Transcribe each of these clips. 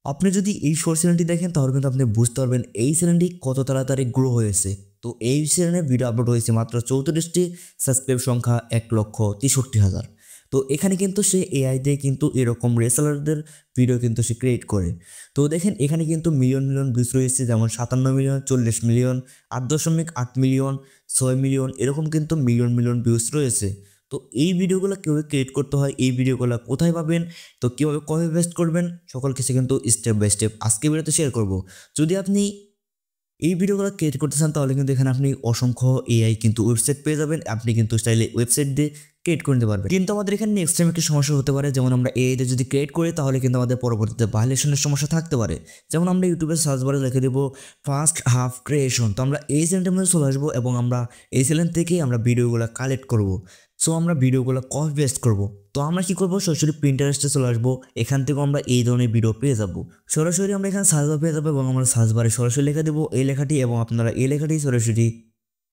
আপনি যদি এই শর্ট চ্যানেলটি দেখেন তাহলে কিন্তু আপনি বুঝতে পারবেন এই চ্যানেলটি কত তাড়াতাড়ি গ্রো হয়েছে। তো এই চ্যানেলে ভিডিও আপলোড হয়েছে মাত্র 34টি, সাবস্ক্রাইব সংখ্যা 1,63,000। তো এখানে কিন্তু সে এআই দিয়ে কিন্তু এরকম রেসলারদের ভিডিও কিন্তু সে ক্রিয়েট করে। তো দেখেন এখানে কিন্তু মিলিয়ন মিলিয়ন ভিউজ রয়েছে, যেমন 57 মিলিয়ন, 40 মিলিয়ন, 8.8 মিলিয়ন, 6 মিলিয়ন, এরকম কিন্তু মিলিয়ন মিলিয়ন ভিউজ রয়েছে। তো এই ভিডিওগুলো কীভাবে ক্রিয়েট করতে হয়, এই ভিডিওগুলো কোথায় পাবেন, তো কীভাবে কপি পেস্ট করবেন, সকল কিছু কিন্তু স্টেপ বাই স্টেপ আজকে ভিডিওতে শেয়ার করব। যদি আপনি এই ভিডিওগুলো ক্রিয়েট করতে চান তাহলে কিন্তু এখানে আপনি অসংখ্য এআই কিন্তু ওয়েবসাইট পেয়ে যাবেন। আপনি কিন্তু চাইলে ওয়েবসাইট দিয়ে ক্রিয়েট করে নিতে পারবেন। কিন্তু আমাদের এখানে নেক্সট টাইম একটি সমস্যা হতে পারে, যেমন আমরা এআই দিয়ে যদি ক্রিয়েট করি তাহলে কিন্তু আমাদের পরবর্তীতে ভাইলেশনের সমস্যা থাকতে পারে। যেমন আমরা ইউটিউবের সার্চ বারে লিখে দেবো ফার্স্ট হাফ ক্রিয়েশন, তো আমরা এই চ্যানেলটার মধ্যে চলে আসবো এবং আমরা এই চ্যানেল থেকেই আমরা ভিডিওগুলো কালেক্ট করব। সো আমরা ভিডিওগুলো কপি পেস্ট করবো। তো আমরা কি করবো, সরাসরি প্রিন্টারেস্টে চলে আসবো। এখান থেকেও আমরা এই ধরনের ভিডিও পেয়ে যাবো। সরাসরি আমরা এখানে সার্চ বার পেয়ে যাবো এবং আমরা সার্চ বারে সরাসরি লিখে দেবো এই লেখাটি, এবং আপনারা এই লেখাটি সরাসরি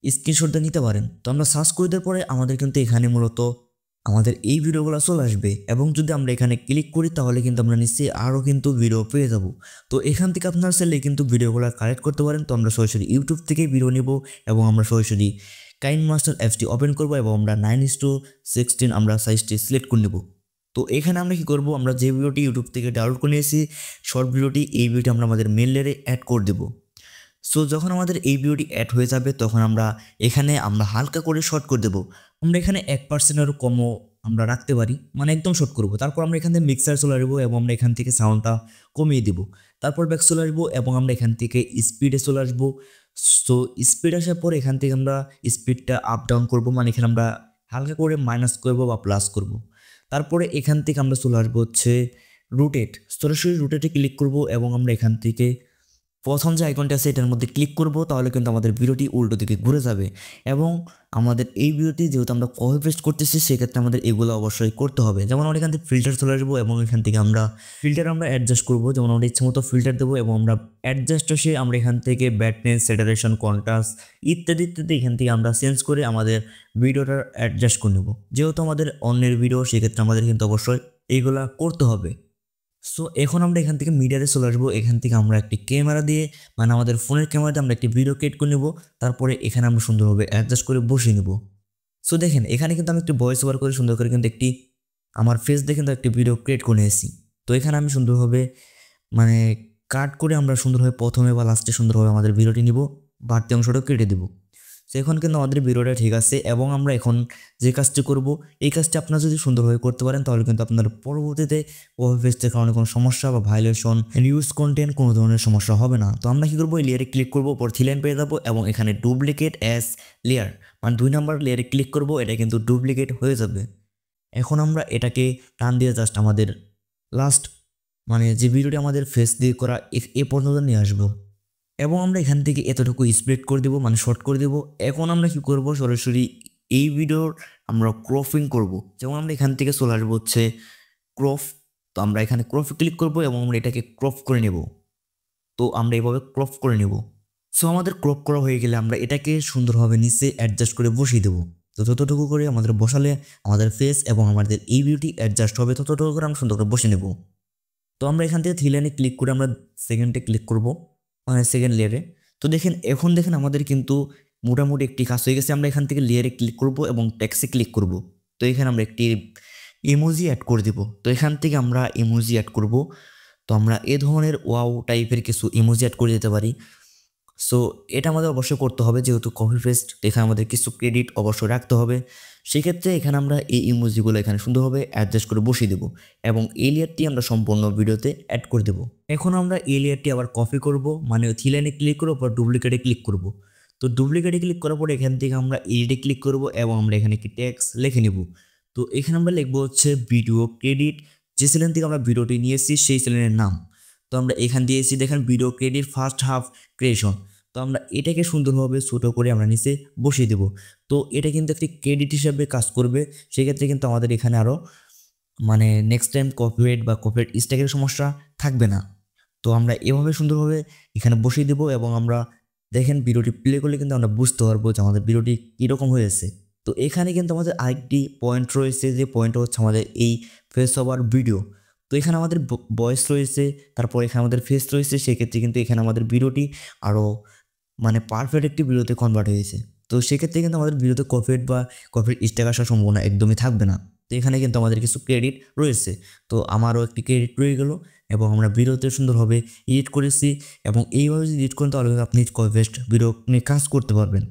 স্ক্রিনশট দিয়ে নিতে পারেন। তো আমরা সার্চ করে দেওয়ার পরে আমাদের কিন্তু এখানে মূলত আমাদের এই ভিডিওগুলো চলে আসবে, এবং যদি আমরা এখানে ক্লিক করি তাহলে কিন্তু আমরা নিশ্চয়ই আরও কিন্তু ভিডিও পেয়ে যাব। তো এখান থেকে আপনারা চাইলে কিন্তু ভিডিওগুলো কালেক্ট করতে পারেন। তো আমরা সরাসরি ইউটিউব থেকেই ভিডিও নেব এবং আমরা সরাসরি কাইনমাস্টার অ্যাপসটি ওপেন করব এবং আমরা 9:16 আমরা সাইজটি সিলেক্ট করে নেব। তো এখানে আমরা কি করব, আমরা যে ভিডিওটি ইউটিউব থেকে ডাউনলোড করে নিয়েছি শর্ট ভিডিওটি, এই ভিডিওটি আমরা আমাদের মেল লেয়ারে অ্যাড করে দেব। সো যখন আমাদের এই ভিডিওটি অ্যাড হয়ে যাবে তখন আমরা এখানে হালকা করে শর্ট করে দেবো। আমরা এখানে 1%-এরও কমও আমরা রাখতে পারি, মানে একদম শর্ট করব। তারপর আমরা এখান থেকে মিক্সার চলে আসবো এবং আমরা এখান থেকে সাউন্ডটা কমিয়ে দেবো। তারপর ব্যাক চলে আসবো এবং আমরা এখান থেকে স্পিডে চলে আসবো। সো স্পিড আসার পর এখান থেকে আমরা স্পিডটা আপ ডাউন করবো, মানে এখানে আমরা হালকা করে মাইনাস করবো বা প্লাস করব। তারপরে এখান থেকে আমরা চলে আসবো হচ্ছে রোটেট, সরাসরি রোটেটে ক্লিক করব এবং আমরা এখান থেকে প্রথম যে আইকনটা আছে এটার মধ্যে ক্লিক করব, তাহলে কিন্তু আমাদের ভিডিওটি উল্টো দিকে ঘুরে যাবে। এবং আমাদের এই ভিডিওটি যেহেতু আমরা কপি পেস্ট করতেছি সেক্ষেত্রে আমাদের এগুলো অবশ্যই করতে হবে। যেমন আমরা এখান থেকে ফিল্টার চলে আসবো এবং এখান থেকে আমরা ফিল্টার অ্যাডজাস্ট করবো, যেমন আমরা ইচ্ছে মতো ফিল্টার দেবো এবং আমরা অ্যাডজাস্ট আসে আমরা এখান থেকে ব্রাইটনেস, স্যাচুরেশন, কন্ট্রাস্ট ইত্যাদি ইত্যাদি এখান থেকে আমরা চেঞ্জ করে আমাদের ভিডিওটা অ্যাডজাস্ট করে নেব। যেহেতু আমাদের অন্যের ভিডিও সেক্ষেত্রে আমাদের কিন্তু অবশ্যই এইগুলা করতে হবে। সো এখন আমরা এখান থেকে মিডিয়াতে চলে আসবো। এখান থেকে আমরা একটি ক্যামেরা দিয়ে, মানে আমাদের ফোনের ক্যামেরাতে আমরা একটি ভিডিও ক্রিয়েট করে নেব। তারপরে এখানে আমরা সুন্দরভাবে অ্যাডজাস্ট করে বসিয়ে নেব। সো দেখেন এখানে কিন্তু আমি একটি ভয়েস ওভার করে সুন্দর করে কিন্তু একটি আমার ফেস দেখে কিন্তু একটি ভিডিও ক্রিয়েট করে নিয়েছি। তো এখানে আমি সুন্দরভাবে মানে কাট করে আমরা সুন্দরভাবে প্রথমে বা লাস্টে সুন্দরভাবে আমাদের ভিডিওটি নিব, বাড়তি অংশটা কেটে দেবো। তো এখন কিন্তু আমাদের ভিডিওটা ঠিক আছে এবং আমরা এখন যে কাজটি করব এই কাজটি আপনারা যদি সুন্দরভাবে করতে পারেন তাহলে কিন্তু আপনার পরবর্তীতে কপি পেস্টের কারণে কোনো সমস্যা বা ভাইলেশন, ইউজ কন্টেন্ট কোনো ধরনের সমস্যা হবে না। তো আমরা কী করবো, এই লেয়ারে ক্লিক করবো, পর 3 লাইন পেয়ে যাবো এবং এখানে ডুপ্লিকেট অ্যাজ লেয়ার, মানে 2 নাম্বার লেয়ারে ক্লিক করবো, এটা কিন্তু ডুপ্লিকেট হয়ে যাবে। এখন আমরা এটাকে টান দিয়ে জাস্ট আমাদের লাস্ট, মানে যে ভিডিওটি আমাদের ফেস দিয়ে করা এ পর্যন্ত নিয়ে আসবো এবং আমরা এখান থেকে এতটুকু স্প্লিট করে দেবো, মানে শর্ট করে দেবো। এখন আমরা কি করব, সরাসরি এই ভিডিওর আমরা ক্রপিং করব। যেমন আমরা এখান থেকে চলে আসবো হচ্ছে ক্রপ। তো আমরা এখানে ক্রপে ক্লিক করব এবং আমরা এটাকে ক্রপ করে নেব। তো আমরা এইভাবে ক্রপ করে নেব। সো আমাদের ক্রপ করা হয়ে গেলে আমরা এটাকে সুন্দরভাবে নিচে অ্যাডজাস্ট করে বসিয়ে দেবো। তো ততটুকু করে আমাদের বসালে আমাদের ফেস এবং আমাদের এই ভিডিওটি অ্যাডজাস্ট হবে, ততটুকু করে আমরা সুন্দর করে বসে নেব। তো আমরা এখান থেকে 3 লাইনে ক্লিক করে আমরা সেকেন্ডে ক্লিক করব, মানে সেকেন্ড লেয়ারে। তো দেখেন এখন দেখেন আমাদের কিন্তু মোটামুটি একটি কাজ হয়ে গেছে। আমরা এখান থেকে লেয়ারে ক্লিক করব এবং টেক্সটে ক্লিক করব। তো এখানে আমরা একটি ইমোজি অ্যাড করে দেব। তো এখান থেকে আমরা ইমোজি অ্যাড করব। তো আমরা এ ধরনের ওয়াও টাইপের কিছু ইমোজি অ্যাড করে দিতে পারি। সো এটা আমাদের অবশ্যই করতে হবে, যেহেতু কপি পেস্ট এখানে আমাদের কিছু ক্রেডিট অবশ্যই রাখতে হবে। সেক্ষেত্রে এখানে আমরা এই ইমোজিগুলো এখানে সুন্দরভাবে অ্যাডজাস্ট করে বসিয়ে দেবো এবং এই লেয়ারটি আমরা সম্পূর্ণ ভিডিওতে অ্যাড করে দেবো। এখন আমরা এই লেয়ারটি আবার কপি করব, মানে 3 লাইনে ক্লিক করবো, পর ডুপ্লিকেটে ক্লিক করব। তো ডুপ্লিকেটে ক্লিক করার পর এখান থেকে আমরা এডিটে ক্লিক করব এবং আমরা এখানে একটি টেক্সট লিখে নেব। তো এখানে আমরা লিখবো হচ্ছে ভিডিও ক্রেডিট, যে চ্যানেল থেকে আমরা ভিডিওটি নিয়েছি সেই চ্যানেলের নাম। তো আমরা এখান দিয়েছি দেখেন video credit first half creation. তো আমরা এটাকে সুন্দরভাবে ছোটো করে আমরা নিচে বসিয়ে দেব। তো এটা কিন্তু একটি ক্রেডিট হিসাবে কাজ করবে। সেক্ষেত্রে কিন্তু আমাদের এখানে আরও মানে নেক্সট টাইম কপিরাইট বা কপিরাইট স্ট্রাইকের সমস্যা থাকবে না। তো আমরা এভাবে সুন্দরভাবে এখানে বসিয়ে দেব এবং আমরা দেখেন ভিডিওটি প্লে করলে কিন্তু আমরা বুঝতে পারবো যে আমাদের ভিডিওটি কীরকম হয়েছে। তো এখানে কিন্তু আমাদের আরেকটি পয়েন্ট রয়েছে, যে পয়েন্টটা হচ্ছে আমাদের এই ফেস ওভার ভিডিও। তো এখানে আমাদের ভয়েস রয়েছে, তারপর এখানে আমাদের ফেস রয়েছে, সেক্ষেত্রে কিন্তু এখানে আমাদের ভিডিওটি আরও মানে পারফেক্ট একটি ভিডিওতে কনভার্ট হয়েছে। তো সেক্ষেত্রে কিন্তু আমাদের ভিডিওতে কপিরাইট বা কপিরাইট স্ট্রাইক আসার সম্ভাবনা একদমই থাকবে না। তো এখানে কিন্তু আমাদের কিছু ক্রেডিট রয়েছে, তো আমারও একটি ক্রেডিট রয়ে গেল এবং আমরা ভিডিওতে সুন্দরভাবে এডিট করেছি এবং এইভাবে যদি এডিট করেন তাহলে আপনি কপিরাইট ভিডিও নিয়ে কাজ করতে পারবেন।